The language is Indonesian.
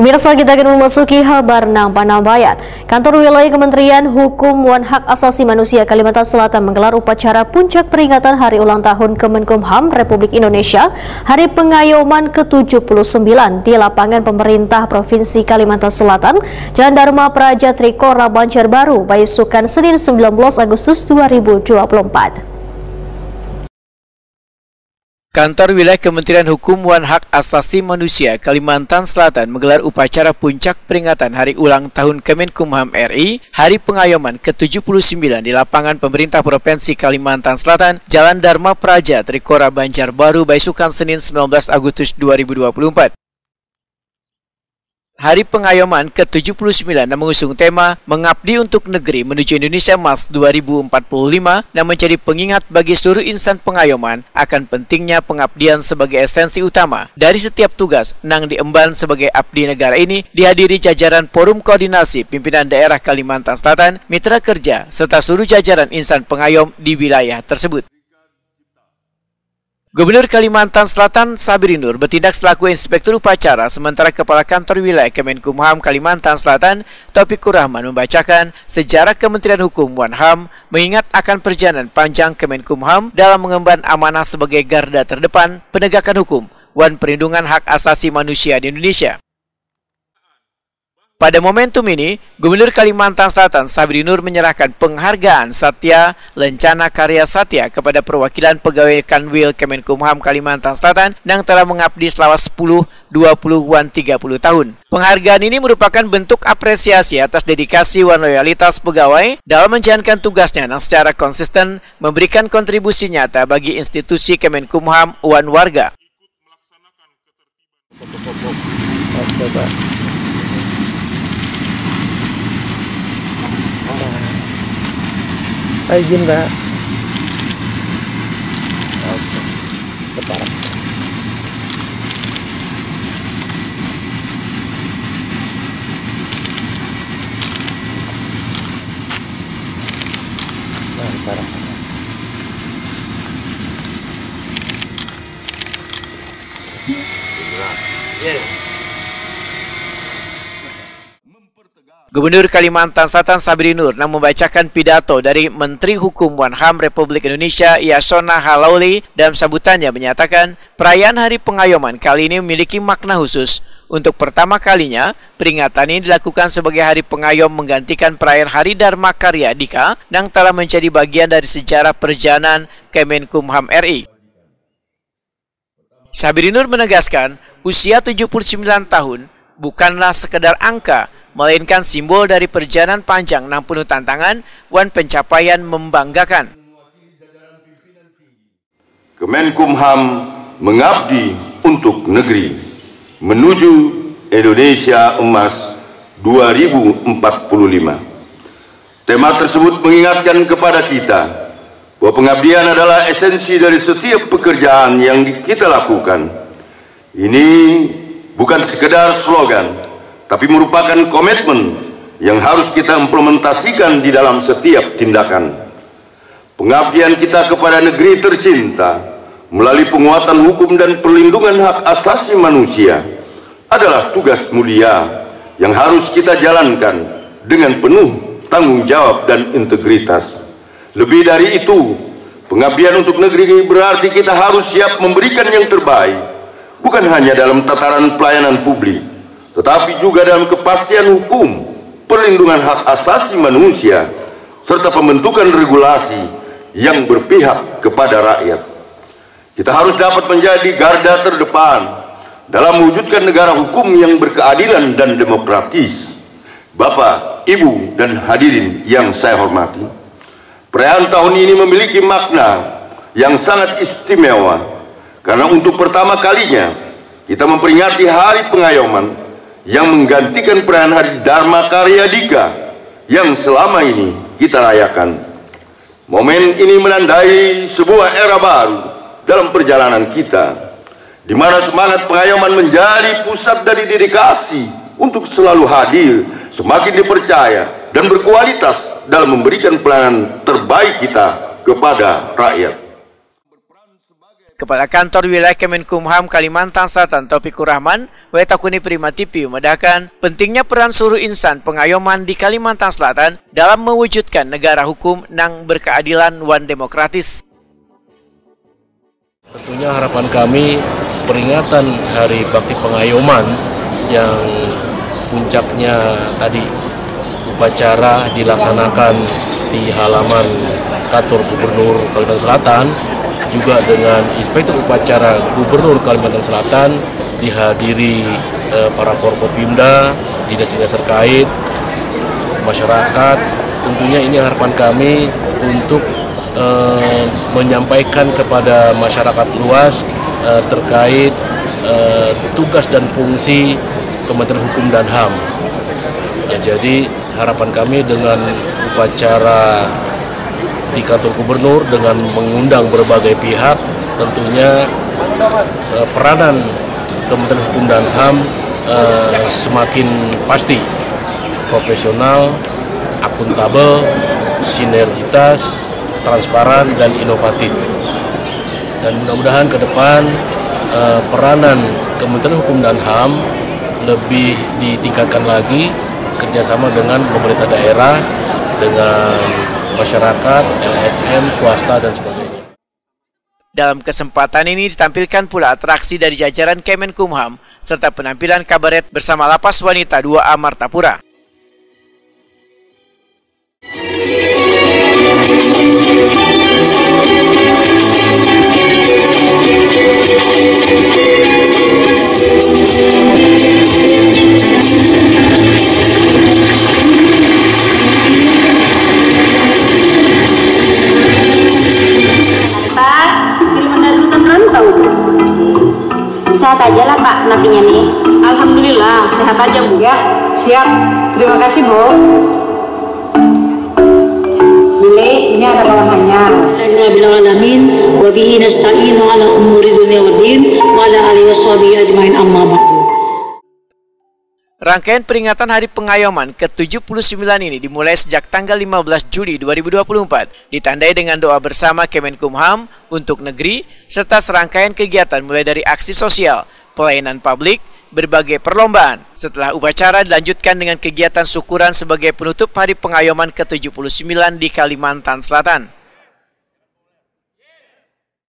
Pemirsa, kita akan memasuki kabar Panambayan. Kantor Wilayah Kementerian Hukum dan Hak Asasi Manusia Kalimantan Selatan menggelar upacara puncak peringatan Hari Ulang Tahun Kemenkumham Republik Indonesia Hari Pengayoman ke-79 di lapangan pemerintah Provinsi Kalimantan Selatan, Jalan Dharma Praja Trikora Banjarbaru, Baisukan, Senin 19 Agustus 2024. Kantor Wilayah Kementerian Hukum dan Hak Asasi Manusia Kalimantan Selatan menggelar upacara puncak peringatan Hari Ulang Tahun Kemenkumham RI Hari Pengayoman ke-79 di lapangan pemerintah Provinsi Kalimantan Selatan, Jalan Dharma Praja Trikora Banjarbaru, Baisukan, Senin 19 Agustus 2024. Hari Pengayoman ke-79 mengusung tema Mengabdi untuk Negeri Menuju Indonesia Emas 2045 dan menjadi pengingat bagi seluruh insan pengayoman akan pentingnya pengabdian sebagai esensi utama. Dari setiap tugas nang diemban sebagai abdi negara ini dihadiri jajaran Forum Koordinasi Pimpinan Daerah Kalimantan Selatan, mitra kerja, serta seluruh jajaran insan pengayom di wilayah tersebut. Gubernur Kalimantan Selatan Sabri Nur bertindak selaku inspektur upacara, sementara Kepala Kantor Wilayah Kemenkumham Kalimantan Selatan Taufikur Rahman membacakan sejarah Kementerian Hukum dan HAM mengingat akan perjalanan panjang Kemenkumham dalam mengemban amanah sebagai garda terdepan penegakan hukum dan perlindungan hak asasi manusia di Indonesia. Pada momentum ini, Gubernur Kalimantan Selatan Sabri Nur menyerahkan penghargaan Satya Lencana Karya Satya kepada perwakilan pegawai Kanwil Kemenkumham Kalimantan Selatan yang telah mengabdi selama 10, 20, dan 30 tahun. Penghargaan ini merupakan bentuk apresiasi atas dedikasi dan loyalitas pegawai dalam menjalankan tugasnya yang secara konsisten memberikan kontribusi nyata bagi institusi Kemenkumham dan warga. Izin Mbak. Oke. Sekarang. Nah, sekarang. Gubernur Kalimantan Selatan Sabri Nur membacakan pidato dari Menteri Hukum dan HAM Republik Indonesia Yasona Halauli dalam sambutannya menyatakan perayaan Hari Pengayoman kali ini memiliki makna khusus. Untuk pertama kalinya, peringatan ini dilakukan sebagai Hari Pengayom menggantikan perayaan Hari Dharma Karya Dika yang telah menjadi bagian dari sejarah perjalanan Kemenkumham RI. Sabri Nur menegaskan usia 79 tahun bukanlah sekedar angka, melainkan simbol dari perjalanan panjang yang penuh tantangan dan pencapaian membanggakan. Kemenkumham mengabdi untuk negeri menuju Indonesia Emas 2045. Tema tersebut mengingatkan kepada kita bahwa pengabdian adalah esensi dari setiap pekerjaan yang kita lakukan. Ini bukan sekedar slogan, tapi merupakan komitmen yang harus kita implementasikan di dalam setiap tindakan. Pengabdian kita kepada negeri tercinta melalui penguatan hukum dan perlindungan hak asasi manusia adalah tugas mulia yang harus kita jalankan dengan penuh tanggung jawab dan integritas. Lebih dari itu, pengabdian untuk negeri berarti kita harus siap memberikan yang terbaik, bukan hanya dalam tataran pelayanan publik, tetapi juga dalam kepastian hukum, perlindungan hak asasi manusia, serta pembentukan regulasi yang berpihak kepada rakyat. Kita harus dapat menjadi garda terdepan dalam mewujudkan negara hukum yang berkeadilan dan demokratis. Bapak, Ibu, dan hadirin yang saya hormati, perayaan tahun ini memiliki makna yang sangat istimewa, karena untuk pertama kalinya kita memperingati Hari Pengayoman yang menggantikan perayaan Hari Dharma Karya Dika yang selama ini kita rayakan. Momen ini menandai sebuah era baru dalam perjalanan kita, di mana semangat pengayoman menjadi pusat dari dedikasi untuk selalu hadir, semakin dipercaya dan berkualitas dalam memberikan pelayanan terbaik kita kepada rakyat. Kepala Kantor Wilayah Kemenkumham Kalimantan Selatan Taufikur Rahman, Wetakuni Prima TV memedahkan pentingnya peran seluruh insan pengayoman di Kalimantan Selatan dalam mewujudkan negara hukum yang berkeadilan wan demokratis. Tentunya harapan kami peringatan Hari Bakti Pengayoman yang puncaknya tadi upacara dilaksanakan di halaman kantor Gubernur Kalimantan Selatan, juga dengan Inspektur Upacara Gubernur Kalimantan Selatan, dihadiri para Forkopimda, dinas-dinas terkait, masyarakat. Tentunya ini harapan kami untuk menyampaikan kepada masyarakat luas terkait tugas dan fungsi Kementerian Hukum dan HAM. Jadi harapan kami dengan upacara di kantor gubernur dengan mengundang berbagai pihak, tentunya peranan Kementerian Hukum dan HAM semakin pasti, profesional, akuntabel, sinergitas, transparan, dan inovatif. Dan mudah-mudahan ke depan peranan Kementerian Hukum dan HAM lebih ditingkatkan lagi, kerjasama dengan pemerintah daerah, dengan masyarakat, LSM, swasta, dan sebagainya. Dalam kesempatan ini ditampilkan pula atraksi dari jajaran Kemenkumham serta penampilan kabaret bersama Lapas Wanita 2A Martapura. Sehat aja lah Pak, nantinya nih. Alhamdulillah, sehat aja Bu. Ya, siap. Terima kasih Bu. Bile, ini ada bawahannya. Alhamdulillahirrahmanirrahim. Wa bihi nasta'inu ala umuri dunya waddin wa ala alihi washabihi ajmain amma ba'du. Rangkaian peringatan Hari Pengayoman ke-79 ini dimulai sejak tanggal 15 Juli 2024, ditandai dengan doa bersama Kemenkumham untuk negeri, serta serangkaian kegiatan mulai dari aksi sosial, pelayanan publik, berbagai perlombaan. Setelah upacara dilanjutkan dengan kegiatan syukuran sebagai penutup Hari Pengayoman ke-79 di Kalimantan Selatan.